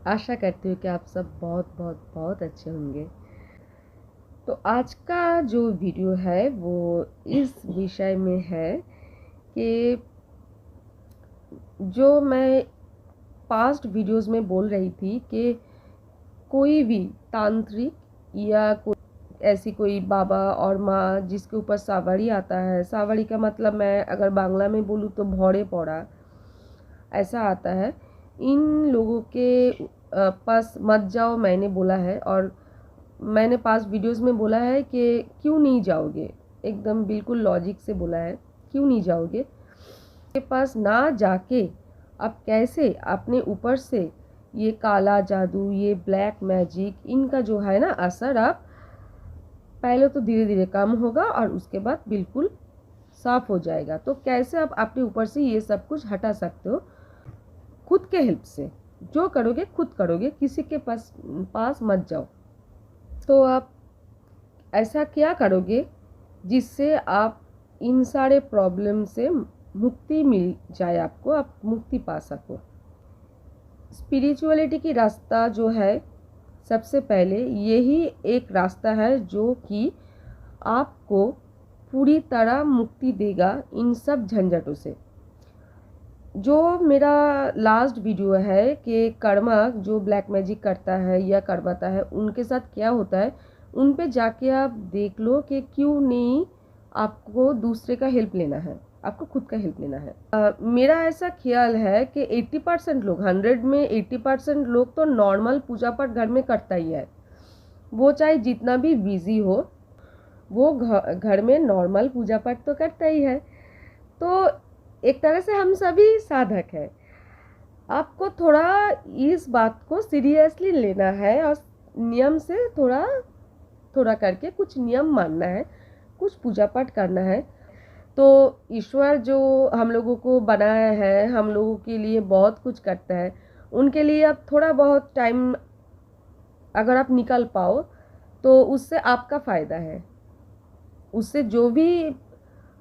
आशा करती हूँ कि आप सब बहुत बहुत बहुत अच्छे होंगे। तो आज का जो वीडियो है वो इस विषय में है कि जो मैं पास्ट वीडियोस में बोल रही थी कि कोई भी तांत्रिक या कोई ऐसी कोई बाबा और माँ जिसके ऊपर सावड़ी आता है, सावड़ी का मतलब मैं अगर बांग्ला में बोलूँ तो भौड़े पौड़ा ऐसा आता है, इन लोगों के पास मत जाओ मैंने बोला है। और मैंने पास वीडियोस में बोला है कि क्यों नहीं जाओगे, एकदम बिल्कुल लॉजिक से बोला है, क्यों नहीं जाओगे। के पास ना जाके आप कैसे अपने ऊपर से ये काला जादू, ये ब्लैक मैजिक, इनका जो है ना असर, आप पहले तो धीरे धीरे कम होगा और उसके बाद बिल्कुल साफ हो जाएगा। तो कैसे आप अपने ऊपर से ये सब कुछ हटा सकते हो खुद के हेल्प से। जो करोगे खुद करोगे, किसी के पास मत जाओ। तो आप ऐसा क्या करोगे जिससे आप इन सारे प्रॉब्लम से मुक्ति मिल जाए, आपको आप मुक्ति पा सको। स्पिरिचुअलिटी की रास्ता जो है, सबसे पहले यही एक रास्ता है जो कि आपको पूरी तरह मुक्ति देगा इन सब झंझटों से। जो मेरा लास्ट वीडियो है कि कर्मा जो ब्लैक मैजिक करता है या करवाता है, उनके साथ क्या होता है, उन पे जाके आप देख लो कि क्यों नहीं आपको दूसरे का हेल्प लेना है, आपको खुद का हेल्प लेना है। मेरा ऐसा ख्याल है कि 80% लोग, 100 में 80% लोग तो नॉर्मल पूजा पाठ घर में करता ही है। वो चाहे जितना भी बिजी हो, वो घर में नॉर्मल पूजा पाठ तो करता ही है। तो एक तरह से हम सभी साधक हैं। आपको थोड़ा इस बात को सीरियसली लेना है और नियम से थोड़ा थोड़ा करके कुछ नियम मानना है, कुछ पूजा पाठ करना है। तो ईश्वर जो हम लोगों को बनाया है, हम लोगों के लिए बहुत कुछ करता है, उनके लिए आप थोड़ा बहुत टाइम अगर आप निकाल पाओ तो उससे आपका फ़ायदा है। उससे जो भी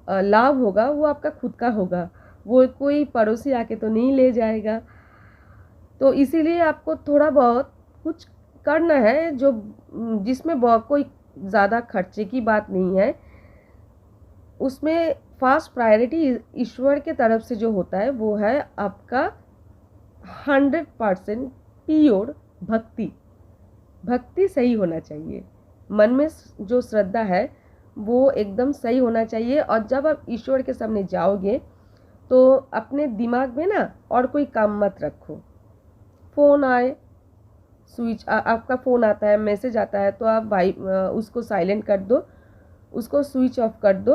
लाभ होगा वो आपका खुद का होगा, वो कोई पड़ोसी आके तो नहीं ले जाएगा। तो इसीलिए आपको थोड़ा बहुत कुछ करना है जो जिसमें बहुत कोई ज़्यादा खर्चे की बात नहीं है। उसमें फर्स्ट प्रायोरिटी ईश्वर के तरफ से जो होता है वो है आपका 100% प्योर भक्ति। भक्ति सही होना चाहिए, मन में जो श्रद्धा है वो एकदम सही होना चाहिए। और जब आप ईश्वर के सामने जाओगे तो अपने दिमाग में ना और कोई काम मत रखो। फ़ोन आए, आपका फ़ोन आता है, मैसेज आता है, तो आप उसको साइलेंट कर दो, उसको स्विच ऑफ कर दो।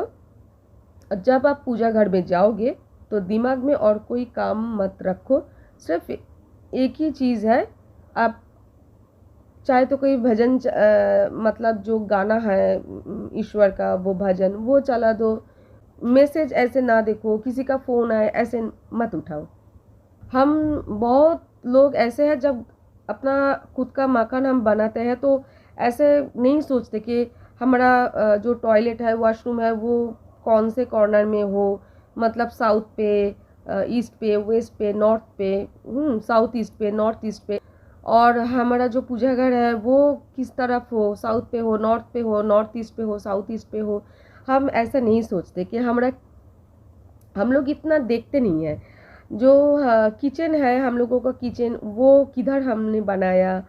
और जब आप पूजा घर में जाओगे तो दिमाग में और कोई काम मत रखो, सिर्फ एक ही चीज़ है, आप चाहे तो कोई भजन मतलब जो गाना है ईश्वर का, वो भजन वो चला दो। मैसेज ऐसे ना देखो, किसी का फ़ोन आए ऐसे मत उठाओ। हम बहुत लोग ऐसे हैं, जब अपना खुद का मकान हम बनाते हैं तो ऐसे नहीं सोचते कि हमारा जो टॉयलेट है, वॉशरूम है, वो कौन से कॉर्नर में हो, मतलब साउथ पे, ईस्ट पे, वेस्ट पे, नॉर्थ पे, साउथ ईस्ट पे, नॉर्थ ईस्ट पे। और हमारा जो पूजा घर है वो किस तरफ हो, साउथ पे हो, नॉर्थ पे हो, नॉर्थ ईस्ट पे हो, साउथ ईस्ट पे हो। हम ऐसा नहीं सोचते कि हम लोग इतना देखते नहीं है। जो किचन है, हम लोगों का किचन वो किधर हमने बनाया,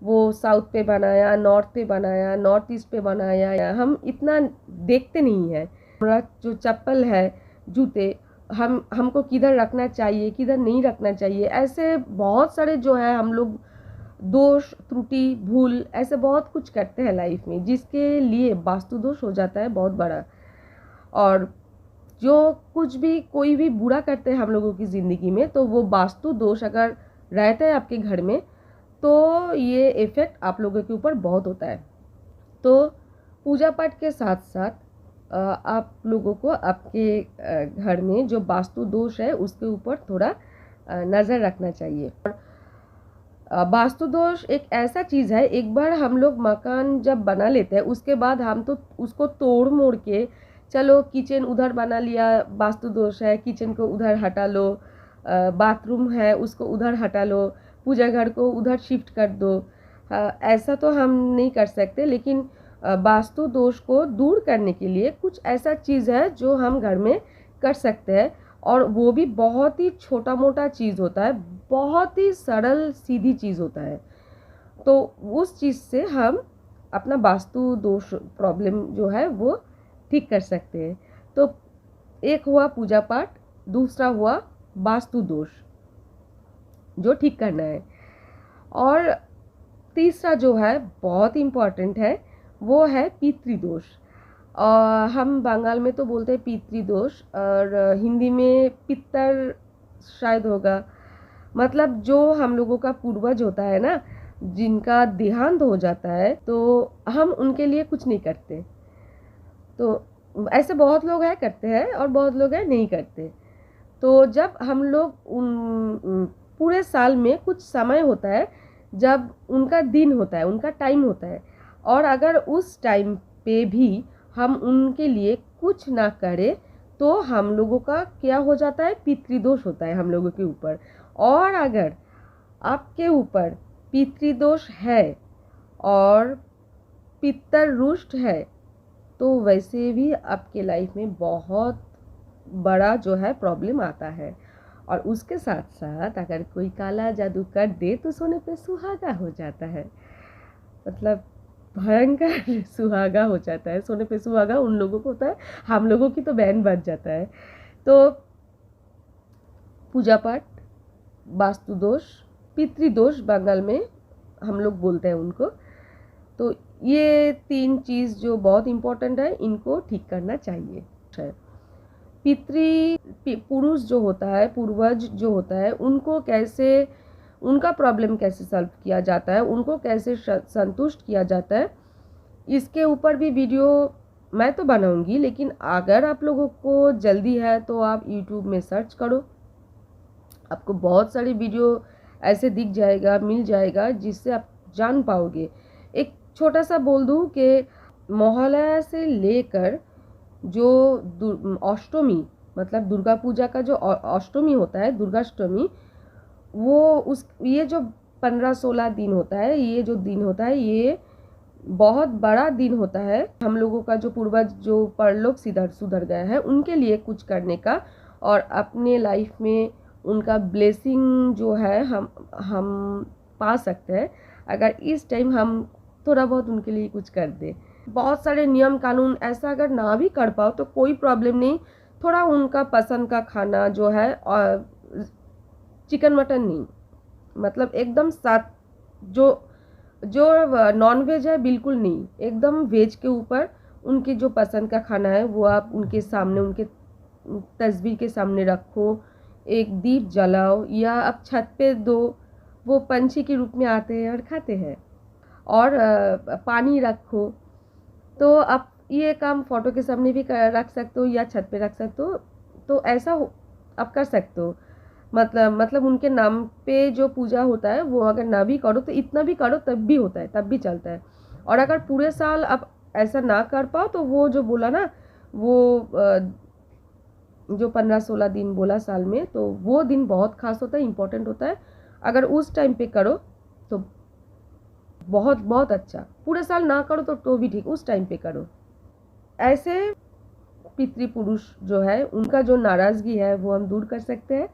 वो साउथ पे बनाया, नॉर्थ पे बनाया, नॉर्थ ईस्ट पे बनाया, हम इतना देखते नहीं है। हमारा जो चप्पल है, जूते, हमको किधर रखना चाहिए, किधर नहीं रखना चाहिए, ऐसे बहुत सारे जो है हम लोग दोष, त्रुटि, भूल, ऐसे बहुत कुछ करते हैं लाइफ में, जिसके लिए वास्तु दोष हो जाता है बहुत बड़ा। और जो कुछ भी कोई भी बुरा करते हैं हम लोगों की ज़िंदगी में, तो वो वास्तु दोष अगर रहता है आपके घर में तो ये इफ़ेक्ट आप लोगों के ऊपर बहुत होता है। तो पूजा पाठ के साथ साथ आप लोगों को आपके घर में जो वास्तु दोष है उसके ऊपर थोड़ा नज़र रखना चाहिए। वास्तु दोष एक ऐसा चीज़ है, एक बार हम लोग मकान जब बना लेते हैं उसके बाद हम तो उसको तोड़ मोड़ के, चलो किचन उधर बना लिया, वास्तु दोष है, किचन को उधर हटा लो, बाथरूम है उसको उधर हटा लो, पूजा घर को उधर शिफ्ट कर दो, ऐसा तो हम नहीं कर सकते, लेकिन वास्तु दोष को दूर करने के लिए कुछ ऐसा चीज़ है जो हम घर में कर सकते हैं, और वो भी बहुत ही छोटा मोटा चीज़ होता है, बहुत ही सरल सीधी चीज़ होता है। तो उस चीज़ से हम अपना वास्तु दोष प्रॉब्लम जो है वो ठीक कर सकते हैं। तो एक हुआ पूजा पाठ, दूसरा हुआ वास्तु दोष जो ठीक करना है, और तीसरा जो है बहुत इम्पॉर्टेंट है वो है पितृदोष। और हम बंगाल में तो बोलते हैं पितृदोष, और हिंदी में पितर शायद होगा। मतलब जो हम लोगों का पूर्वज होता है ना, जिनका देहांत हो जाता है, तो हम उनके लिए कुछ नहीं करते। तो ऐसे बहुत लोग हैं करते हैं और बहुत लोग हैं नहीं करते। तो जब हम लोग उन पूरे साल में कुछ समय होता है जब उनका दिन होता है, उनका टाइम होता है, और अगर उस टाइम पे भी हम उनके लिए कुछ ना करें तो हम लोगों का क्या हो जाता है, पितृदोष होता है हम लोगों के ऊपर। और अगर आपके ऊपर पितृदोष है और पितर रुष्ट है तो वैसे भी आपके लाइफ में बहुत बड़ा जो है प्रॉब्लम आता है। और उसके साथ साथ अगर कोई काला जादू कर दे तो सोने पे सुहागा हो जाता है, मतलब भयंकर सुहागा हो जाता है। सोने पे सुहागा उन लोगों को होता है, हम लोगों की तो बैंड बज जाता है। तो पूजा पाठ, वास्तु दोष, पितृदोष बंगाल में हम लोग बोलते हैं उनको। तो ये 3 चीज़ जो बहुत इम्पोर्टेंट है, इनको ठीक करना चाहिए। पुरुष जो होता है, पूर्वज जो होता है, उनको कैसे, उनका प्रॉब्लम कैसे सॉल्व किया जाता है, उनको कैसे संतुष्ट किया जाता है, इसके ऊपर भी वीडियो मैं तो बनाऊंगी। लेकिन अगर आप लोगों को जल्दी है तो आप यूट्यूब में सर्च करो, आपको बहुत सारी वीडियो ऐसे दिख जाएगा, मिल जाएगा, जिससे आप जान पाओगे। एक छोटा सा बोल दूँ कि मोहल्ला से लेकर जो अष्टमी, मतलब दुर्गा पूजा का जो अष्टमी होता है, दुर्गाष्टमी, वो ये जो 15-16 दिन होता है, ये जो दिन होता है, ये बहुत बड़ा दिन होता है हम लोगों का। जो पूर्वज जो परलोक सुधर गए हैं उनके लिए कुछ करने का, और अपने लाइफ में उनका ब्लेसिंग जो है हम पा सकते हैं अगर इस टाइम हम थोड़ा बहुत उनके लिए कुछ कर दें। बहुत सारे नियम कानून ऐसा अगर ना भी कर पाओ तो कोई प्रॉब्लम नहीं, थोड़ा उनका पसंद का खाना जो है, और चिकन मटन नहीं, मतलब एकदम साथ जो नॉन वेज है बिल्कुल नहीं, एकदम वेज के ऊपर उनके जो पसंद का खाना है वो आप उनके सामने, उनके तस्वीर के सामने रखो, एक दीप जलाओ, या आप छत पे दो, वो पंछी के रूप में आते हैं और खाते हैं, और पानी रखो। तो आप ये काम फोटो के सामने भी रख सकते हो या छत पे रख सकते हो, तो ऐसा आप कर सकते हो। मतलब उनके नाम पे जो पूजा होता है वो अगर ना भी करो तो इतना भी करो तब भी होता है, तब भी चलता है। और अगर पूरे साल आप ऐसा ना कर पाओ तो वो जो बोला ना, वो जो 15-16 दिन बोला साल में, तो वो दिन बहुत खास होता है, इम्पोर्टेंट होता है। अगर उस टाइम पे करो तो बहुत बहुत अच्छा। पूरे साल ना करो तो भी ठीक, उस टाइम पे करो। ऐसे पितृपुरुष जो है उनका जो नाराज़गी है वो हम दूर कर सकते हैं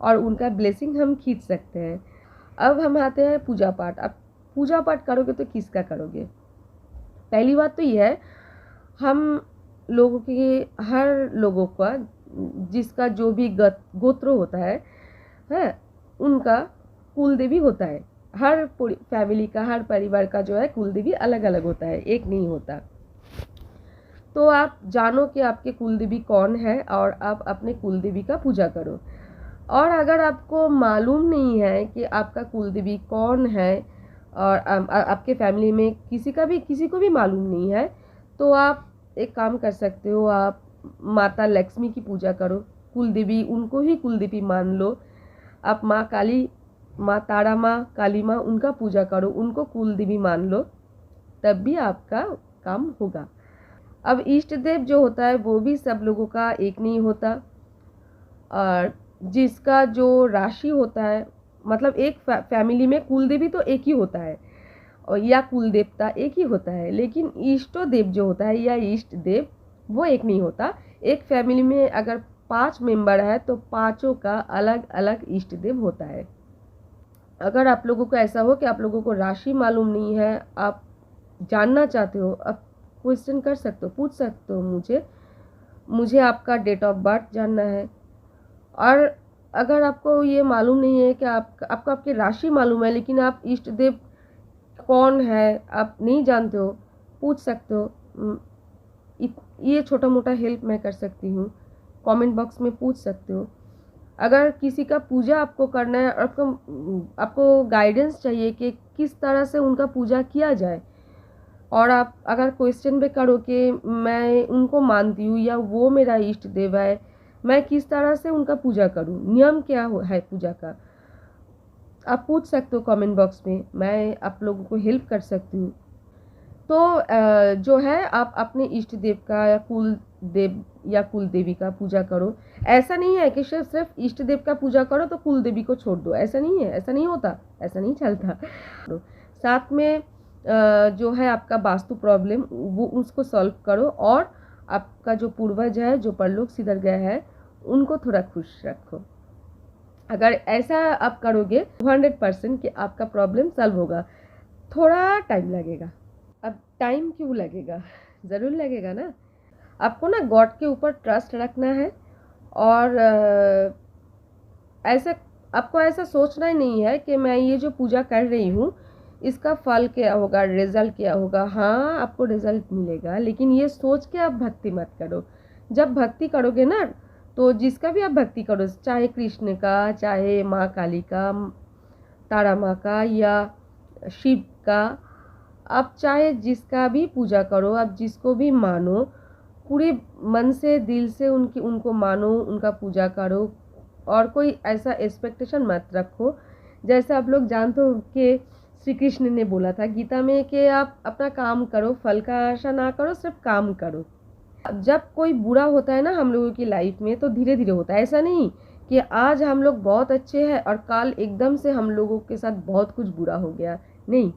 और उनका ब्लेसिंग हम खींच सकते हैं। अब हम आते हैं पूजा पाठ। अब पूजा पाठ करोगे तो किसका करोगे? पहली बात तो ये है, हम लोगों की, हर लोगों का जिसका जो भी गोत्र होता है, उनका कुल देवी होता है। हर फैमिली का, हर परिवार का जो है कुल देवी अलग अलग होता है, एक नहीं होता। तो आप जानो कि आपके कुल देवी कौन है और आप अपने कुल देवी का पूजा करो। और अगर आपको मालूम नहीं है कि आपका कुल देवी कौन है और आपके फैमिली में किसी को भी मालूम नहीं है, तो आप एक काम कर सकते हो, आप माता लक्ष्मी की पूजा करो। कुल देवी, उनको ही कुल देवी मान लो। आप माँ काली, माँ तारा माँ, काली माँ, उनका पूजा करो, उनको कुल देवी मान लो, तब भी आपका काम होगा। अब इष्ट देव जो होता है वो भी सब लोगों का एक नहीं होता, और जिसका जो राशि होता है मतलब एक फैमिली में कुल देवी तो एक ही होता है और या कुल देवता एक ही होता है, लेकिन इष्टो देव जो होता है या इष्ट देव वो एक नहीं होता। एक फैमिली में अगर 5 मेंबर है तो पांचों का अलग अलग इष्ट देव होता है। अगर आप लोगों को ऐसा हो कि आप लोगों को राशि मालूम नहीं है, आप जानना चाहते हो, आप क्वेश्चन कर सकते हो, पूछ सकते हो मुझे आपका डेट ऑफ बर्थ जानना है। और अगर आपको ये मालूम नहीं है कि आपको आपकी राशि मालूम है लेकिन आप इष्ट देव कौन है आप नहीं जानते हो, पूछ सकते हो। ये छोटा मोटा हेल्प मैं कर सकती हूँ, कमेंट बॉक्स में पूछ सकते हो। अगर किसी का पूजा आपको करना है और आपको गाइडेंस चाहिए कि किस तरह से उनका पूजा किया जाए, और आप अगर क्वेश्चन पे करो कि मैं उनको मानती हूँ या वो मेरा इष्ट देव है, मैं किस तरह से उनका पूजा करूँ, नियम क्या है पूजा का, आप पूछ सकते हो कमेंट बॉक्स में, मैं आप लोगों को हेल्प कर सकती हूँ। तो जो है आप अपने इष्ट देव का या कुल देव या कुल देवी का पूजा करो। ऐसा नहीं है कि सिर्फ इष्ट देव का पूजा करो तो कुल देवी को छोड़ दो, ऐसा नहीं है, ऐसा नहीं होता, ऐसा नहीं चलता। साथ में जो है आपका वास्तु प्रॉब्लम वो उसको सॉल्व करो, और आपका जो पूर्वज है जो परलोक सिधर गया है उनको थोड़ा खुश रखो। अगर ऐसा आप करोगे 100% कि आपका प्रॉब्लम सॉल्व होगा। थोड़ा टाइम लगेगा। अब टाइम क्यों लगेगा, ज़रूर लगेगा ना। आपको ना गॉड के ऊपर ट्रस्ट रखना है, और ऐसा आपको ऐसा सोचना ही नहीं है कि मैं ये जो पूजा कर रही हूँ इसका फल क्या होगा, रिजल्ट क्या होगा। हाँ, आपको रिजल्ट मिलेगा, लेकिन ये सोच के आप भक्ति मत करो। जब भक्ति करोगे ना, तो जिसका भी आप भक्ति करो, चाहे कृष्ण का, चाहे माँ काली का, तारा माँ का या शिव का, आप चाहे जिसका भी पूजा करो, आप जिसको भी मानो, पूरे मन से दिल से उनको मानो, उनका पूजा करो, और कोई ऐसा एक्सपेक्टेशन मत रखो। जैसे आप लोग जानते हो कि श्री कृष्ण ने बोला था गीता में कि आप अपना काम करो, फल का आशा ना करो, सिर्फ काम करो। जब कोई बुरा होता है ना हम लोगों की लाइफ में, तो धीरे धीरे होता है। ऐसा नहीं कि आज हम लोग बहुत अच्छे हैं और कल एकदम से हम लोगों के साथ बहुत कुछ बुरा हो गया, नहीं।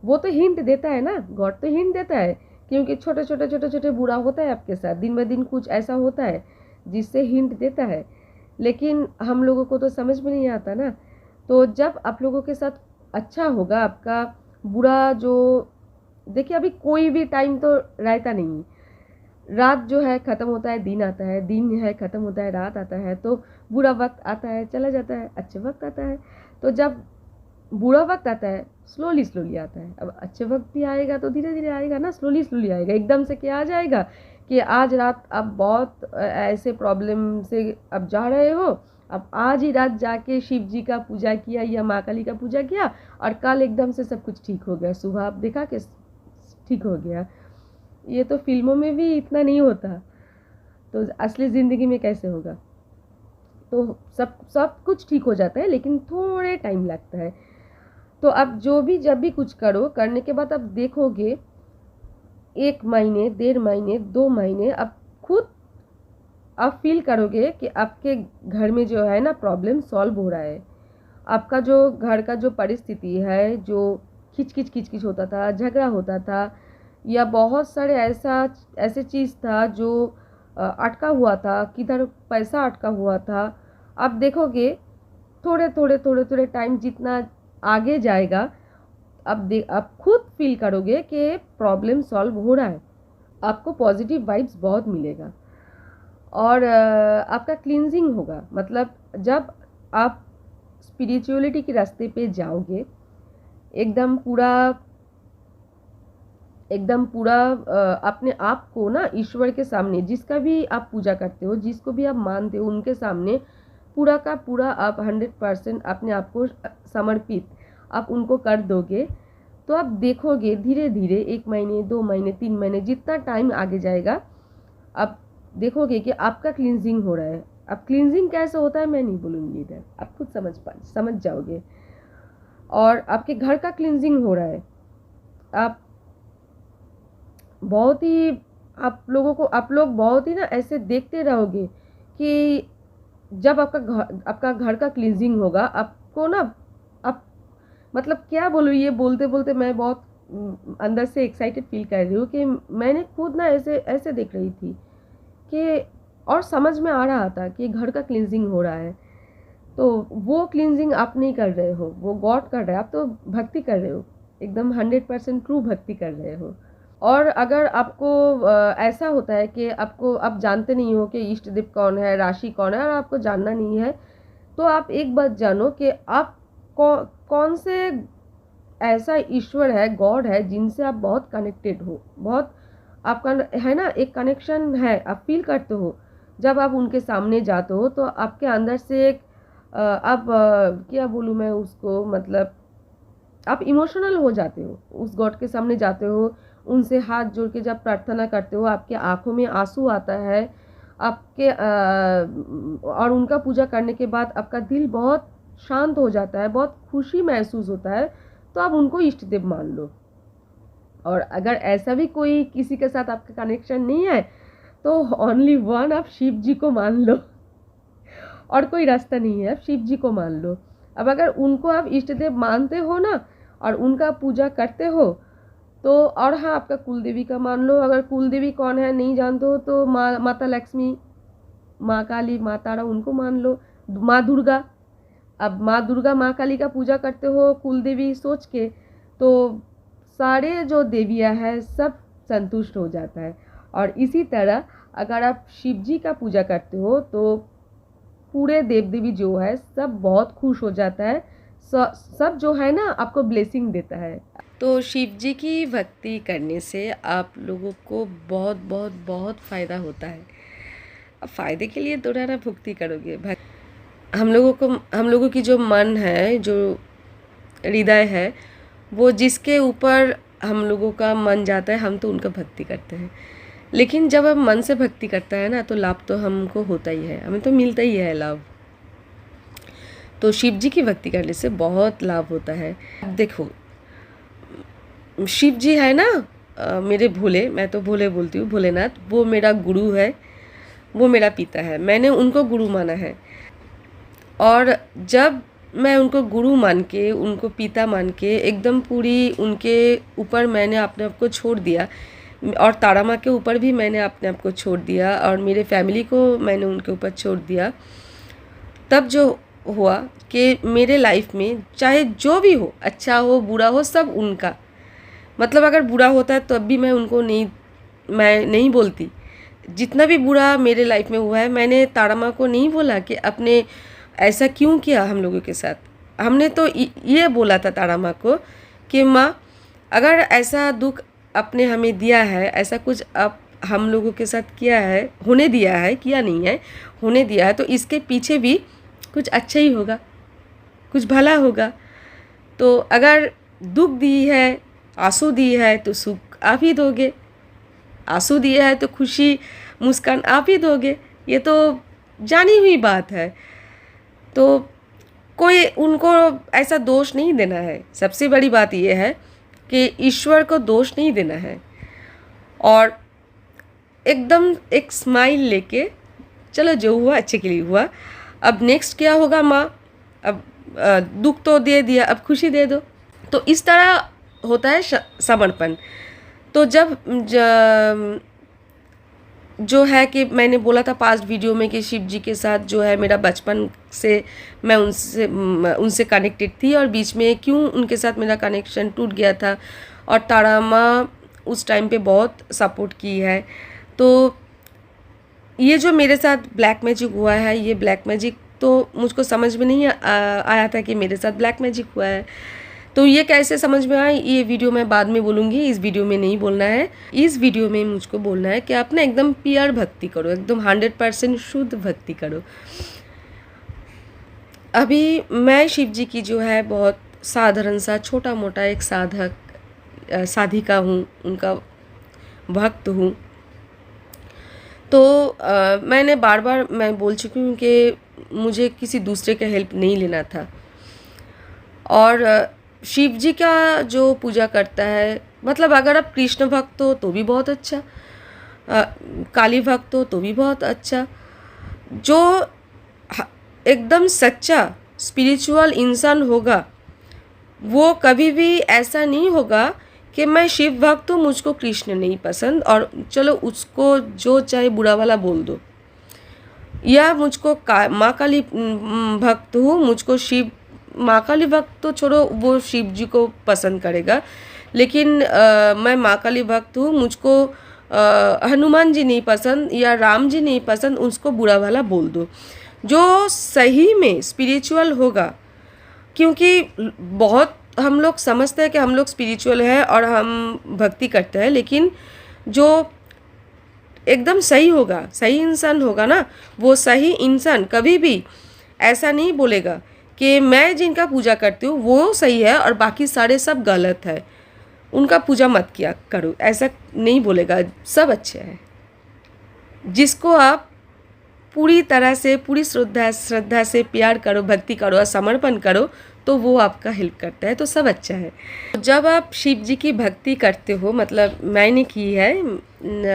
वो तो हिंट देता है ना, गॉड तो हिंट देता है, क्योंकि छोटे छोटे छोटे छोटे बुरा होता है आपके साथ, दिन ब दिन कुछ ऐसा होता है जिससे हिंट देता है, लेकिन हम लोगों को तो समझ में नहीं आता ना। तो जब आप लोगों के साथ अच्छा होगा, आपका बुरा जो, देखिए अभी कोई भी टाइम तो रहता नहीं, रात जो है ख़त्म होता है, दिन आता है, दिन है ख़त्म होता है, रात आता है। तो बुरा वक्त आता है, चला जाता है, अच्छे वक्त आता है। तो जब बुरा वक्त आता है स्लोली स्लोली आता है, अब अच्छे वक्त भी आएगा तो धीरे धीरे आएगा ना, स्लोली स्लोली आएगा। एकदम से क्या आ जाएगा कि आज रात आप बहुत ऐसे प्रॉब्लम से अब जा रहे हो, अब आज ही रात जाके शिव जी का पूजा किया या माँ काली का पूजा किया और कल एकदम से सब कुछ ठीक हो गया, सुबह आप देखा कि ठीक हो गया। ये तो फिल्मों में भी इतना नहीं होता, तो असली ज़िंदगी में कैसे होगा। तो सब कुछ ठीक हो जाता है, लेकिन थोड़े टाइम लगता है। तो अब जब भी कुछ करो, करने के बाद आप देखोगे 1 महीने, 1.5 महीने, 2 महीने, अब खुद आप फील करोगे कि आपके घर में जो है ना प्रॉब्लम सॉल्व हो रहा है। आपका जो घर का जो परिस्थिति है, जो खिच होता था, झगड़ा होता था, या बहुत सारे ऐसे चीज़ था जो अटका हुआ था, किधर पैसा अटका हुआ था, आप देखोगे थोड़े टाइम जितना आगे जाएगा, आप खुद फील करोगे कि प्रॉब्लम सॉल्व हो रहा है। आपको पॉजिटिव वाइब्स बहुत मिलेगा, और आपका क्लींजिंग होगा। मतलब जब आप स्पिरिचुअलिटी के रास्ते पे जाओगे, एकदम पूरा अपने आप को ना ईश्वर के सामने, जिसका भी आप पूजा करते हो, जिसको भी आप मानते हो, उनके सामने पूरा का पूरा आप 100% अपने आप को समर्पित आप उनको कर दोगे, तो आप देखोगे धीरे धीरे 1 महीने, 2 महीने, 3 महीने, जितना टाइम आगे जाएगा, आप देखोगे कि आपका क्लींजिंग हो रहा है। अब क्लींजिंग कैसे होता है मैं नहीं बोलूँगी इधर, आप खुद समझ जाओगे। और आपके घर का क्लींजिंग हो रहा है। आप लोग बहुत ही ना ऐसे देखते रहोगे कि जब आपका घर का क्लींजिंग होगा, आप को ना अब मतलब क्या बोलूँ, ये बोलते बोलते मैं बहुत अंदर से एक्साइटेड फील कर रही हूँ कि मैंने खुद ना ऐसे ऐसे देख रही थी कि, और समझ में आ रहा था कि घर का क्लींजिंग हो रहा है। तो वो क्लींजिंग आप नहीं कर रहे हो, वो गॉड कर रहे हैं, आप तो भक्ति कर रहे हो, एकदम 100% ट्रू भक्ति कर रहे हो। और अगर आपको ऐसा होता है कि आपको आप जानते नहीं हो कि इष्ट देव कौन है, राशि कौन है, और आपको जानना नहीं है, तो आप एक बात जानो कि आप कौन से ऐसा ईश्वर है, गॉड है, जिनसे आप बहुत कनेक्टेड हो, बहुत आपका है ना एक कनेक्शन है, आप फील करते हो। जब आप उनके सामने जाते हो तो आपके अंदर से एक अब क्या बोलूँ मैं उसको, मतलब आप इमोशनल हो जाते हो, उस गॉड के सामने जाते हो, उनसे हाथ जोड़ के जब प्रार्थना करते हो, आपके आंखों में आंसू आता है, आपके और उनका पूजा करने के बाद आपका दिल बहुत शांत हो जाता है, बहुत खुशी महसूस होता है, तो आप उनको इष्ट देव मान लो। और अगर ऐसा भी कोई किसी के साथ आपका कनेक्शन नहीं है, तो ओनली वन, आप शिव जी को मान लो, और कोई रास्ता नहीं है, आप शिव जी को मान लो। अब अगर उनको आप इष्ट देव मानते हो ना, और उनका पूजा करते हो, तो और हाँ, आपका कुल देवी का मान लो। अगर कुल देवी कौन है नहीं जानते हो, तो माता लक्ष्मी, माँ काली, माँ तारा, उनको मान लो। माँ दुर्गा, अब माँ दुर्गा, माँ काली का पूजा करते हो कुल देवी सोच के, तो सारे जो देवियाँ हैं सब संतुष्ट हो जाता है। और इसी तरह अगर आप शिव जी का पूजा करते हो, तो पूरे देव देवी जो है सब बहुत खुश हो जाता है, सब जो है ना आपको ब्लेसिंग देता है। तो शिव जी की भक्ति करने से आप लोगों को बहुत बहुत बहुत फ़ायदा होता है। अब फ़ायदे के लिए दोबारा भक्ति करोगे, हम लोगों की जो मन है, जो हृदय है, वो जिसके ऊपर हम लोगों का मन जाता है, हम तो उनका भक्ति करते हैं। लेकिन जब हम मन से भक्ति करता है ना, तो लाभ तो हमको होता ही है, हमें तो मिलता ही है लाभ। तो शिव जी की भक्ति करने से बहुत लाभ होता है। देखो, शिव जी है ना मेरे भोले, मैं तो भोले बोलती हूँ, भोलेनाथ, वो मेरा गुरु है, वो मेरा पिता है, मैंने उनको गुरु माना है। और जब मैं उनको गुरु मान के, उनको पिता मान के, एकदम पूरी उनके ऊपर मैंने अपने आप को छोड़ दिया, और तारा माँ के ऊपर भी मैंने अपने आप को छोड़ दिया, और मेरे फैमिली को मैंने उनके ऊपर छोड़ दिया, तब जो हुआ कि मेरे लाइफ में चाहे जो भी हो, अच्छा हो बुरा हो, सब उनका, मतलब अगर बुरा होता है तो अब भी मैं नहीं बोलती। जितना भी बुरा मेरे लाइफ में हुआ है, मैंने तारा माँ को नहीं बोला कि अपने ऐसा क्यों किया हम लोगों के साथ। हमने तो ये बोला था तारा माँ को कि माँ, अगर ऐसा दुख आपने हमें दिया है, ऐसा कुछ आप हम लोगों के साथ किया है, होने दिया है, किया नहीं है, होने दिया है, तो इसके पीछे भी कुछ अच्छा ही होगा, कुछ भला होगा। तो अगर दुख दी है, आंसू दी है, तो सुख आप ही दोगे, आंसू दिया है तो खुशी मुस्कान आप ही दोगे, ये तो जानी हुई बात है। तो कोई उनको ऐसा दोष नहीं देना है। सबसे बड़ी बात ये है कि ईश्वर को दोष नहीं देना है, और एकदम एक स्माइल लेके चलो, जो हुआ अच्छे के लिए हुआ, अब नेक्स्ट क्या होगा माँ, अब दुख तो दे दिया, अब खुशी दे दो। तो इस तरह होता है समर्पण। तो जब जो है कि मैंने बोला था पास्ट वीडियो में कि शिव जी के साथ जो है मेरा बचपन से मैं उनसे कनेक्टेड थी, और बीच में क्यों उनके साथ मेरा कनेक्शन टूट गया था, और तारा माँ उस टाइम पे बहुत सपोर्ट की है। तो ये जो मेरे साथ ब्लैक मैजिक हुआ है, ये ब्लैक मैजिक तो मुझको समझ में नहीं आया था कि मेरे साथ ब्लैक मैजिक हुआ है। तो ये कैसे समझ में आया, ये वीडियो मैं बाद में बोलूँगी, इस वीडियो में नहीं बोलना है। इस वीडियो में मुझको बोलना है कि आप ना एकदम प्योर भक्ति करो, एकदम 100% शुद्ध भक्ति करो। अभी मैं शिव जी की जो है बहुत साधारण सा छोटा मोटा एक साधिका हूँ, उनका भक्त हूँ। तो मैंने बार बार मैं बोल चुकी हूँ कि मुझे किसी दूसरे का हेल्प नहीं लेना था। और शिव जी का जो पूजा करता है, मतलब अगर आप कृष्ण भक्त हो तो भी बहुत अच्छा, काली भक्त हो तो भी बहुत अच्छा, जो एकदम सच्चा स्पिरिचुअल इंसान होगा वो कभी भी ऐसा नहीं होगा कि मैं शिव भक्त हूँ, मुझको कृष्ण नहीं पसंद और चलो उसको जो चाहे बुरा वाला बोल दो, या मुझको माँ काली भक्त हूँ, मुझको शिव, माँ काली भक्त तो छोड़ो, वो शिव जी को पसंद करेगा, लेकिन मैं माँ काली भक्त हूँ, मुझको हनुमान जी नहीं पसंद या राम जी नहीं पसंद, उसको बुरा वाला बोल दो। जो सही में स्पिरिचुअल होगा, क्योंकि बहुत हम लोग समझते हैं कि हम लोग स्पिरिचुअल है और हम भक्ति करते हैं, लेकिन जो एकदम सही होगा, सही इंसान होगा ना, वो सही इंसान कभी भी ऐसा नहीं बोलेगा कि मैं जिनका पूजा करती हूँ वो सही है और बाकी सारे सब गलत है, उनका पूजा मत किया करो, ऐसा नहीं बोलेगा, सब अच्छे हैं। जिसको आप पूरी तरह से, पूरी श्रद्धा से प्यार करो, भक्ति करो और समर्पण करो, तो वो आपका हेल्प करता है, तो सब अच्छा है। जब आप शिव जी की भक्ति करते हो, मतलब मैंने की है,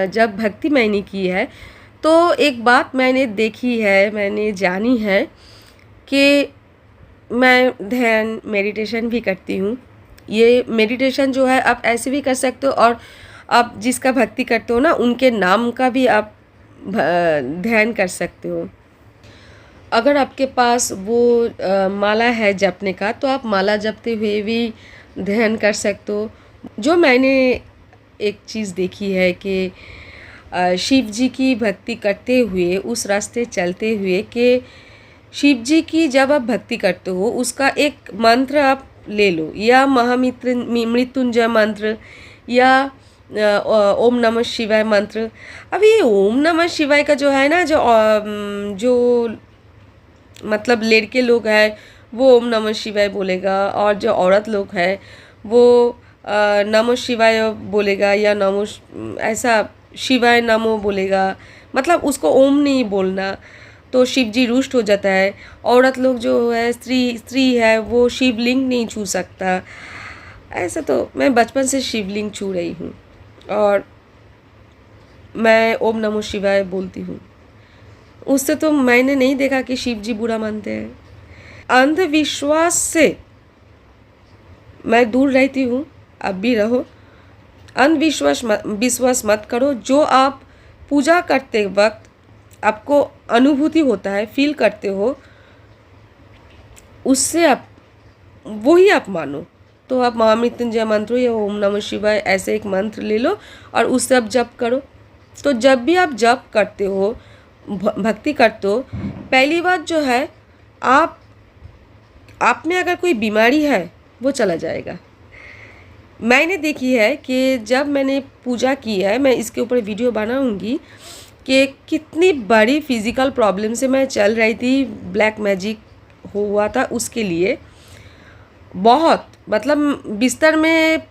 जब भक्ति मैंने की है, तो एक बात मैंने देखी है, मैंने जानी है कि मैं ध्यान मेडिटेशन भी करती हूँ। ये मेडिटेशन जो है आप ऐसे भी कर सकते हो, और आप जिसका भक्ति करते हो ना, उनके नाम का भी आप ध्यान कर सकते हो। अगर आपके पास वो माला है जपने का, तो आप माला जपते हुए भी ध्यान कर सकते हो। जो मैंने एक चीज़ देखी है कि शिव जी की भक्ति करते हुए, उस रास्ते चलते हुए, कि शिव जी की जब आप भक्ति करते हो, उसका एक मंत्र आप ले लो, या मृत्युंजय मंत्र, या ओम नमः शिवाय मंत्र। अभी ओम नमः शिवाय का जो है ना, जो मतलब लड़के लोग हैं वो ओम नमः शिवाय बोलेगा, और जो औरत लोग हैं वो नमो शिवाय बोलेगा, या ऐसा शिवाय नमो बोलेगा, मतलब उसको ओम नहीं बोलना, तो शिव जी रुष्ट हो जाता है। औरत लोग जो है, स्त्री है, वो शिवलिंग नहीं छू सकता। ऐसा तो मैं बचपन से शिवलिंग छू रही हूँ और मैं ओम नमो शिवाय बोलती हूँ। उससे तो मैंने नहीं देखा कि शिव जी बुरा मानते हैं। अंधविश्वास से मैं दूर रहती हूँ, आप भी रहो। विश्वास मत करो। जो आप पूजा करते वक्त आपको अनुभूति होता है, फील करते हो, उससे आप वही आप मानो। तो आप महामृत्युंजय मंत्र या ओम नमः शिवाय ऐसे एक मंत्र ले लो और उससे आप जप करो। तो जब भी आप जप करते हो, भक्ति करते हो, पहली बात जो है, आप में अगर कोई बीमारी है वो चला जाएगा। मैंने देखी है कि जब मैंने पूजा की है, मैं इसके ऊपर वीडियो बनाऊंगी कि कितनी बड़ी फिज़िकल प्रॉब्लम से मैं चल रही थी, ब्लैक मैजिक हुआ था उसके लिए। बहुत मतलब बिस्तर में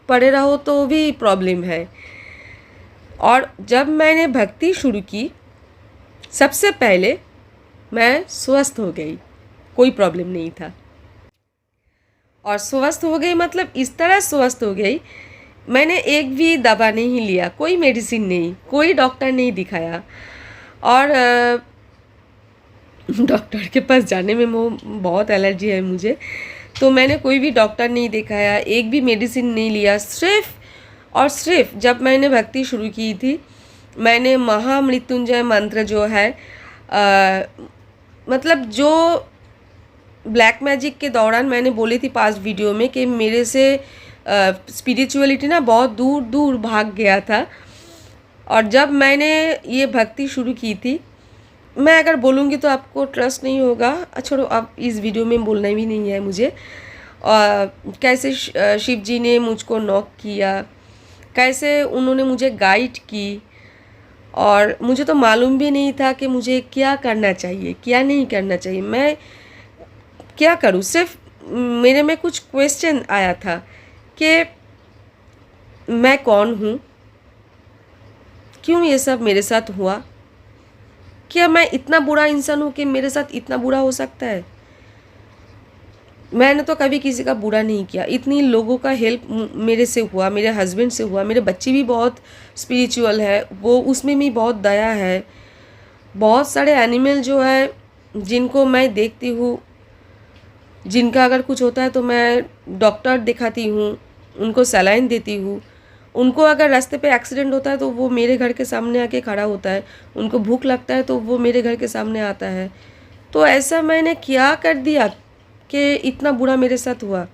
पड़े रहो तो भी प्रॉब्लम है। और जब मैंने भक्ति शुरू की, सबसे पहले मैं स्वस्थ हो गई, कोई प्रॉब्लम नहीं था। और स्वस्थ हो गई मतलब इस तरह स्वस्थ हो गई, मैंने एक भी दवा नहीं लिया, कोई मेडिसिन नहीं, कोई डॉक्टर नहीं दिखाया। और डॉक्टर के पास जाने में बहुत एलर्जी है मुझे, तो मैंने कोई भी डॉक्टर नहीं दिखाया, एक भी मेडिसिन नहीं लिया। सिर्फ जब मैंने भक्ति शुरू की थी, मैंने महामृत्युंजय मंत्र जो है, मतलब जो ब्लैक मैजिक के दौरान मैंने बोली थी पास्ट वीडियो में कि मेरे से स्पिरिचुअलिटी ना बहुत दूर दूर भाग गया था। और जब मैंने ये भक्ति शुरू की थी, मैं अगर बोलूँगी तो आपको ट्रस्ट नहीं होगा, छोड़ो, अब इस वीडियो में बोलना भी नहीं है मुझे। कैसे शिव जी ने मुझको नॉक किया, कैसे उन्होंने मुझे गाइड की, और मुझे तो मालूम भी नहीं था कि मुझे क्या करना चाहिए, क्या नहीं करना चाहिए, मैं क्या करूँ। सिर्फ मेरे में कुछ क्वेश्चन आया था कि मैं कौन हूँ, क्यों ये सब मेरे साथ हुआ, क्या मैं इतना बुरा इंसान हूँ कि मेरे साथ इतना बुरा हो सकता है। मैंने तो कभी किसी का बुरा नहीं किया, इतनी लोगों का हेल्प मेरे से हुआ, मेरे हस्बैंड से हुआ, मेरे बच्चे भी बहुत स्पिरिचुअल है, वो उसमें भी बहुत दया है। बहुत सारे एनिमल जो है जिनको मैं देखती हूँ, जिनका अगर कुछ होता है तो मैं डॉक्टर दिखाती हूँ, उनको सलाइन देती हूँ। उनको अगर रास्ते पे एक्सीडेंट होता है तो वो मेरे घर के सामने आके खड़ा होता है। उनको भूख लगता है तो वो मेरे घर के सामने आता है। तो ऐसा मैंने क्या कर दिया कि इतना बुरा मेरे साथ हुआ?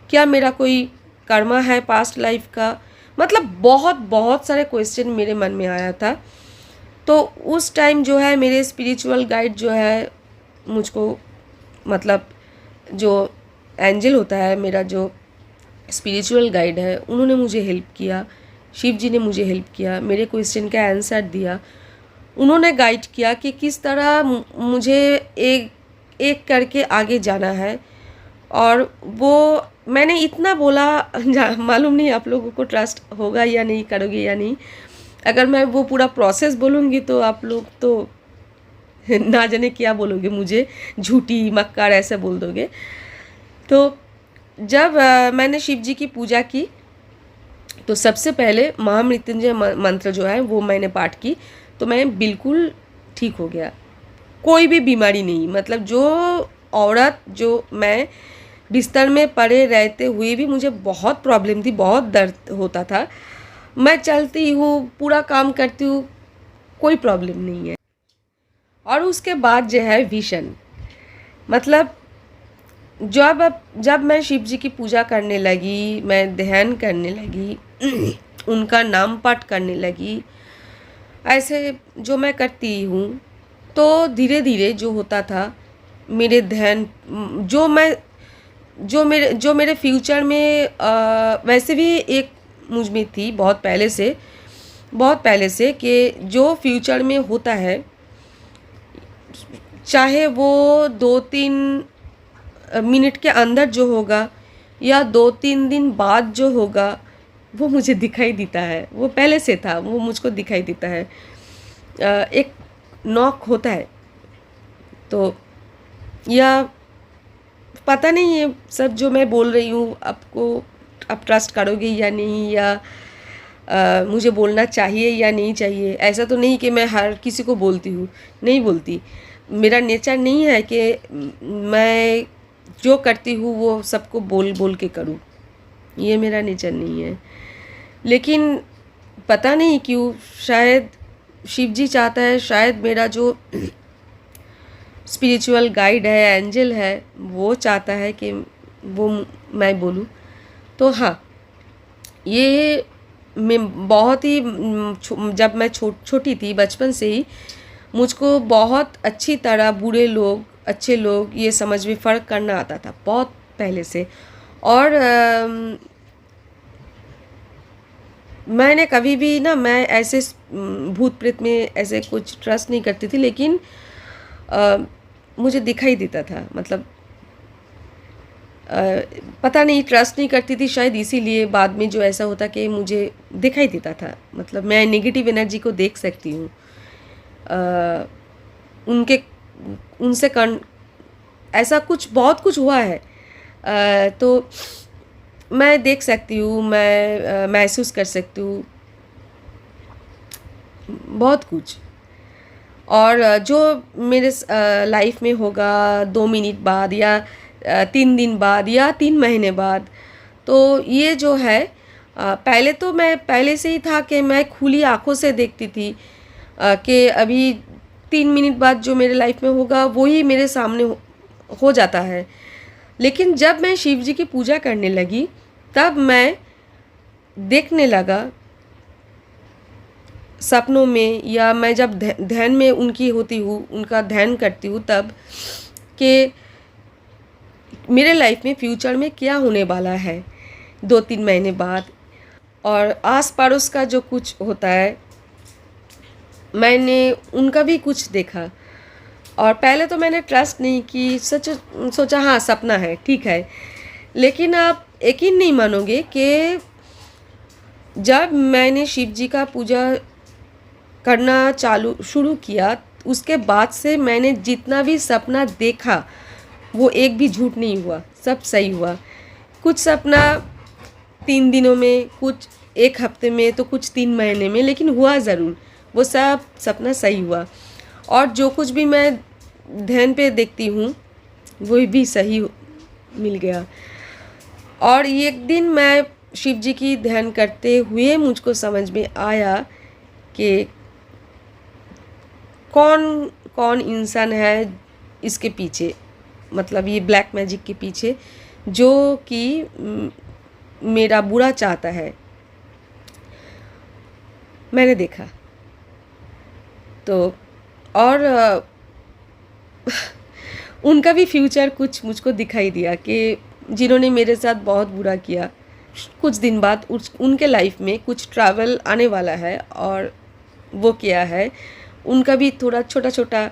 क्या मेरा कोई कर्मा है पास्ट लाइफ का? मतलब बहुत बहुत सारे क्वेश्चन मेरे मन में आया था। तो उस टाइम जो है मेरे स्पिरिचुअल गाइड जो है मुझको, मतलब जो एंजल होता है, मेरा जो स्पिरिचुअल गाइड है, उन्होंने मुझे हेल्प किया। शिव जी ने मुझे हेल्प किया, मेरे क्वेश्चन का आंसर दिया। उन्होंने गाइड किया कि किस तरह मुझे एक एक करके आगे जाना है। और वो मैंने इतना बोला, मालूम नहीं आप लोगों को ट्रस्ट होगा या नहीं, करोगे या नहीं। अगर मैं वो पूरा प्रोसेस बोलूँगी तो आप लोग तो ना जाने क्या बोलोगे, मुझे झूठी मक्कार ऐसे बोल दोगे। तो जब मैंने शिव जी की पूजा की तो सबसे पहले महामृत्युंजय मंत्र जो है वो मैंने पाठ की, तो मैं बिल्कुल ठीक हो गया। कोई भी बीमारी नहीं, मतलब जो औरत, जो मैं बिस्तर में पड़े रहते हुए भी मुझे बहुत प्रॉब्लम थी, बहुत दर्द होता था, मैं चलती हूँ, पूरा काम करती हूँ, कोई प्रॉब्लम नहीं है। और उसके बाद जो है विजन, मतलब जब मैं शिव जी की पूजा करने लगी, मैं ध्यान करने लगी, उनका नाम पाठ करने लगी, ऐसे जो मैं करती हूँ, तो धीरे धीरे जो होता था मेरे ध्यान, जो मेरे फ्यूचर में वैसे भी एक मुझ में थी बहुत पहले से कि जो फ्यूचर में होता है, चाहे वो 2-3 मिनट के अंदर जो होगा या 2-3 दिन बाद जो होगा, वो मुझे दिखाई देता है। वो पहले से था, वो मुझको दिखाई देता है। एक नॉक होता है। तो या पता नहीं ये सब जो मैं बोल रही हूँ आपको, आप ट्रस्ट करोगे या नहीं, या मुझे बोलना चाहिए या नहीं चाहिए। ऐसा तो नहीं कि मैं हर किसी को बोलती हूँ, नहीं बोलती। मेरा नेचर नहीं है कि मैं जो करती हूँ वो सबको बोल बोल के करूँ, ये मेरा नेचर नहीं है। लेकिन पता नहीं क्यों, शायद शिव जी चाहता है, शायद मेरा जो स्पिरिचुअल गाइड है, एंजल है, वो चाहता है कि वो मैं बोलूँ। तो हाँ, ये मैं बहुत ही जब मैं छोटी थी, बचपन से ही मुझको बहुत अच्छी तरह बुरे लोग, अच्छे लोग, ये समझ में फ़र्क करना आता था बहुत पहले से। और मैंने कभी भी ना, मैं ऐसे भूत प्रेत में ऐसे कुछ ट्रस्ट नहीं करती थी, लेकिन मुझे दिखाई देता था। मतलब पता नहीं, ट्रस्ट नहीं करती थी शायद, इसीलिए बाद में जो ऐसा होता कि मुझे दिखाई देता था। मतलब मैं नेगेटिव एनर्जी को देख सकती हूँ, उनसे ऐसा कुछ बहुत कुछ हुआ है। तो मैं देख सकती हूँ, मैं महसूस कर सकती हूँ बहुत कुछ। और जो मेरे लाइफ में होगा 2 मिनट बाद या 3 दिन बाद या 3 महीने बाद, तो ये जो है पहले तो मैं पहले से ही था कि मैं खुली आँखों से देखती थी कि अभी 3 मिनट बाद जो मेरे लाइफ में होगा वही मेरे सामने हो जाता है। लेकिन जब मैं शिव जी की पूजा करने लगी, तब मैं देखने लगा सपनों में, या मैं जब ध्यान में उनकी होती हूँ, उनका ध्यान करती हूँ, तब कि मेरे लाइफ में फ्यूचर में क्या होने वाला है 2-3 महीने बाद, और आस पड़ोस का जो कुछ होता है, मैंने उनका भी कुछ देखा। और पहले तो मैंने ट्रस्ट नहीं की, सोचा हाँ सपना है, ठीक है। लेकिन आप यकीन नहीं मानोगे कि जब मैंने शिव जी का पूजा करना शुरू किया, उसके बाद से मैंने जितना भी सपना देखा वो एक भी झूठ नहीं हुआ, सब सही हुआ। कुछ सपना 3 दिनों में, कुछ 1 हफ्ते में, तो कुछ 3 महीने में, लेकिन हुआ ज़रूर, वो सब सपना सही हुआ। और जो कुछ भी मैं ध्यान पे देखती हूँ, वो भी सही मिल गया। और एक दिन मैं शिव जी की ध्यान करते हुए मुझको समझ में आया कि कौन कौन इंसान है इसके पीछे, मतलब ये ब्लैक मैजिक के पीछे, जो कि मेरा बुरा चाहता है। मैंने देखा तो, और उनका भी फ्यूचर कुछ मुझको दिखाई दिया कि जिन्होंने मेरे साथ बहुत बुरा किया, कुछ दिन बाद उनके लाइफ में कुछ ट्रैवल आने वाला है, और वो क्या है उनका भी थोड़ा छोटा छोटा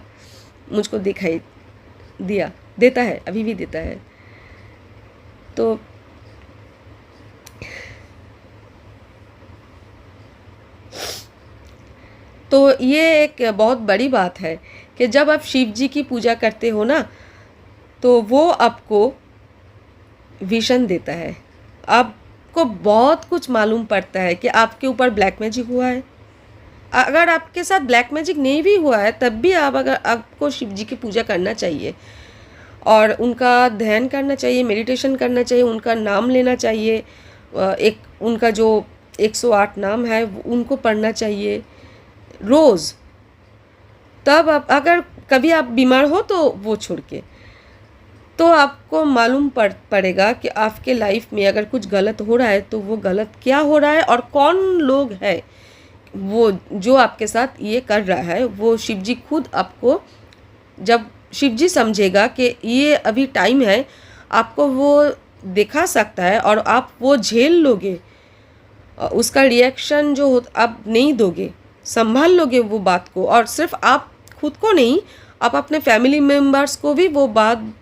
मुझको दिखाई देता है, अभी भी देता है। तो ये एक बहुत बड़ी बात है कि जब आप शिव जी की पूजा करते हो ना, तो वो आपको विजन देता है, आपको बहुत कुछ मालूम पड़ता है कि आपके ऊपर ब्लैक मैजिक हुआ है। अगर आपके साथ ब्लैक मैजिक नहीं भी हुआ है तब भी आपको शिव जी की पूजा करना चाहिए, और उनका ध्यान करना चाहिए, मेडिटेशन करना चाहिए, उनका नाम लेना चाहिए। एक उनका जो 108 नाम है उनको पढ़ना चाहिए रोज़। तब आप अगर कभी आप बीमार हो तो वो छोड़ के, तो आपको मालूम पड़ेगा कि आपके लाइफ में अगर कुछ गलत हो रहा है तो वो गलत क्या हो रहा है, और कौन लोग हैं वो जो आपके साथ ये कर रहा है। वो शिव जी खुद आपको, जब शिव जी समझेगा कि ये अभी टाइम है, आपको वो दिखा सकता है, और आप वो झेल लोगे, उसका रिएक्शन जो हो आप नहीं दोगे, संभाल लोगे वो बात को। और सिर्फ आप खुद को नहीं, आप अपने फैमिली मेम्बर्स को भी वो बात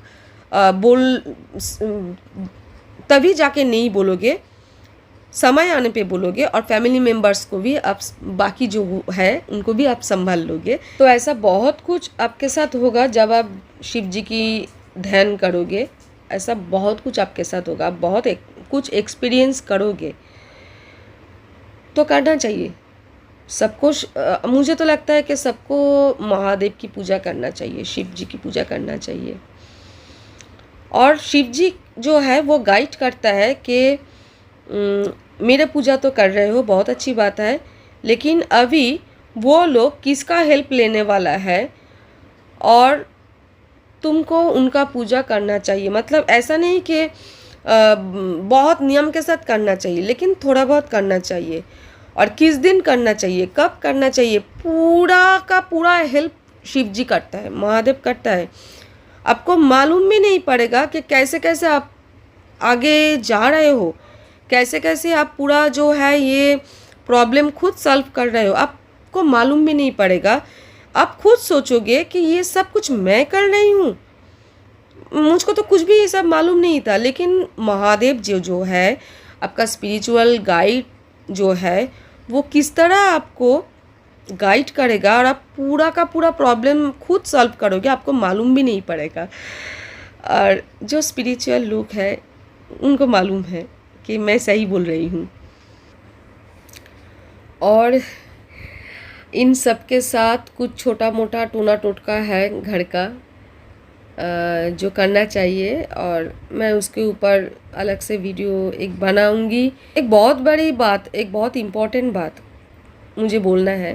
तभी जाके नहीं बोलोगे, समय आने पे बोलोगे, और फैमिली मेम्बर्स को भी आप, बाकी जो है उनको भी आप संभाल लोगे। तो ऐसा बहुत कुछ आपके साथ होगा जब आप शिव जी की ध्यान करोगे। ऐसा बहुत कुछ आपके साथ होगा, आप बहुत कुछ एक्सपीरियंस करोगे। तो करना चाहिए सबको। मुझे तो लगता है कि सबको महादेव की पूजा करना चाहिए, शिव जी की पूजा करना चाहिए। और शिव जी जो है वो गाइड करता है कि मेरे पूजा तो कर रहे हो, बहुत अच्छी बात है, लेकिन अभी वो लोग किसका हेल्प लेने वाला है, और तुमको उनका पूजा करना चाहिए। मतलब ऐसा नहीं कि बहुत नियम के साथ करना चाहिए, लेकिन थोड़ा बहुत करना चाहिए। और किस दिन करना चाहिए, कब करना चाहिए, पूरा का पूरा हेल्प शिव जी करता है, महादेव करता है। आपको मालूम भी नहीं पड़ेगा कि कैसे कैसे आप आगे जा रहे हो, कैसे कैसे आप पूरा जो है ये प्रॉब्लम खुद सॉल्व कर रहे हो, आपको मालूम भी नहीं पड़ेगा। आप खुद सोचोगे कि ये सब कुछ मैं कर रही हूँ, मुझको तो कुछ भी ये सब मालूम नहीं था। लेकिन महादेव जो है आपका स्पिरिचुअल गाइड जो है, वो किस तरह आपको गाइड करेगा, और आप पूरा का पूरा प्रॉब्लम खुद सॉल्व करोगे, आपको मालूम भी नहीं पड़ेगा। और जो स्पिरिचुअल लोग हैं उनको मालूम है कि मैं सही बोल रही हूँ। और इन सब के साथ कुछ छोटा मोटा टूना टोटका है घर का जो करना चाहिए, और मैं उसके ऊपर अलग से वीडियो एक बनाऊंगी। एक बहुत बड़ी बात, एक बहुत इम्पोर्टेंट बात मुझे बोलना है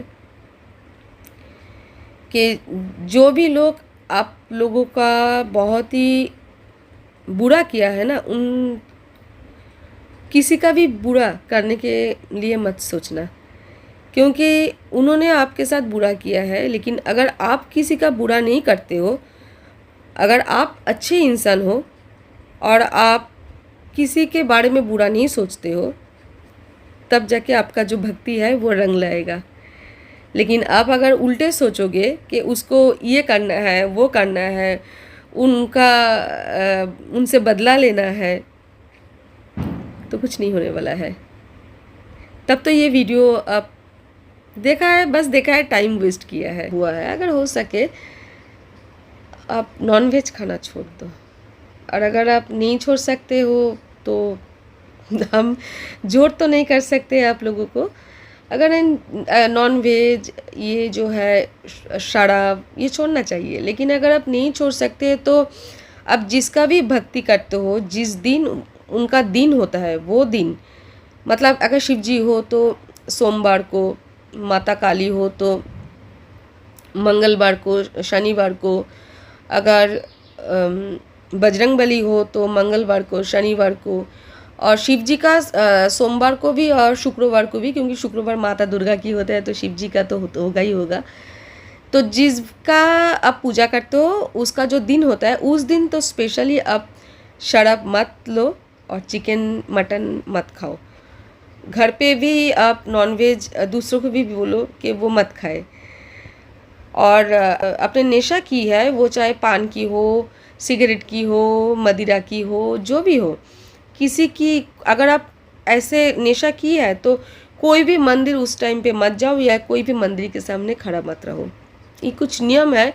कि जो भी लोग आप लोगों का बहुत ही बुरा किया है ना, उन किसी का भी बुरा करने के लिए मत सोचना, क्योंकि उन्होंने आपके साथ बुरा किया है। लेकिन अगर आप किसी का बुरा नहीं करते हो, अगर आप अच्छे इंसान हो और आप किसी के बारे में बुरा नहीं सोचते हो, तब जाके आपका जो भक्ति है वो रंग लाएगा। लेकिन आप अगर उल्टे सोचोगे कि उसको ये करना है, वो करना है, उनसे बदला लेना है, तो कुछ नहीं होने वाला है। तब तो ये वीडियो आप देखा है, बस देखा है, टाइम वेस्ट किया है हुआ है। अगर हो सके आप नॉनवेज खाना छोड़ दो, और अगर आप नहीं छोड़ सकते हो तो हम जोर तो नहीं कर सकते आप लोगों को। अगर नॉन वेज ये जो है शराब ये छोड़ना चाहिए। लेकिन अगर आप नहीं छोड़ सकते तो अब जिसका भी भक्ति करते हो, जिस दिन उनका दिन होता है वो दिन, मतलब अगर शिव जी हो तो सोमवार को, माता काली हो तो मंगलवार को, शनिवार को, अगर बजरंगबली हो तो मंगलवार को, शनिवार को, और शिव जी का सोमवार को भी और शुक्रवार को भी, क्योंकि शुक्रवार माता दुर्गा की होता है तो शिव जी का तो होगा ही होगा। तो जिसका आप पूजा करते हो उसका जो दिन होता है उस दिन तो स्पेशली आप शराब मत लो और चिकन मटन मत खाओ। घर पे भी आप नॉनवेज दूसरों को भी बोलो कि वो मत खाए। और अपने नशा की है, वो चाहे पान की हो, सिगरेट की हो, मदिरा की हो, जो भी हो, किसी की अगर आप ऐसे नशा की है तो कोई भी मंदिर उस टाइम पे मत जाओ या कोई भी मंदिर के सामने खड़ा मत रहो। ये कुछ नियम है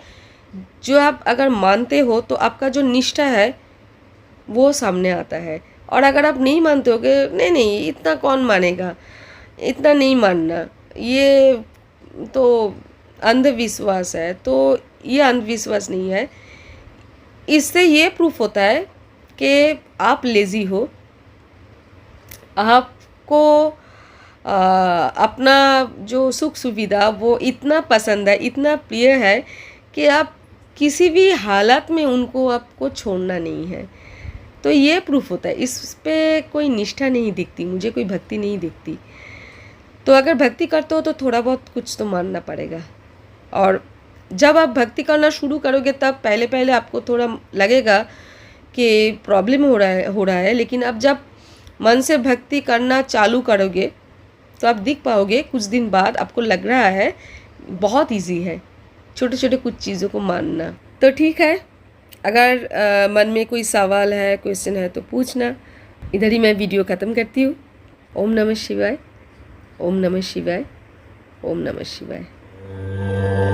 जो आप अगर मानते हो तो आपका जो निष्ठा है वो सामने आता है। और अगर आप नहीं मानते हो कि नहीं नहीं इतना कौन मानेगा, इतना नहीं मानना, ये तो अंधविश्वास है, तो ये अंधविश्वास नहीं है। इससे ये प्रूफ होता है कि आप लेज़ी हो, आपको अपना जो सुख सुविधा वो इतना पसंद है, इतना प्रिय है कि आप किसी भी हालत में उनको आपको छोड़ना नहीं है। तो ये प्रूफ होता है। इस पे कोई निष्ठा नहीं दिखती, मुझे कोई भक्ति नहीं दिखती। तो अगर भक्ति करते हो तो थोड़ा बहुत कुछ तो मानना पड़ेगा। और जब आप भक्ति करना शुरू करोगे तब पहले पहले आपको थोड़ा लगेगा कि प्रॉब्लम हो रहा है, लेकिन अब जब मन से भक्ति करना चालू करोगे तो आप देख पाओगे कुछ दिन बाद आपको लग रहा है बहुत इजी है छोटे छोटे कुछ चीज़ों को मानना। तो ठीक है, अगर मन में कोई सवाल है, क्वेश्चन है तो पूछना। इधर ही मैं वीडियो ख़त्म करती हूँ। ओम नमः शिवाय, ओम नमः शिवाय, ओम नमः शिवाय।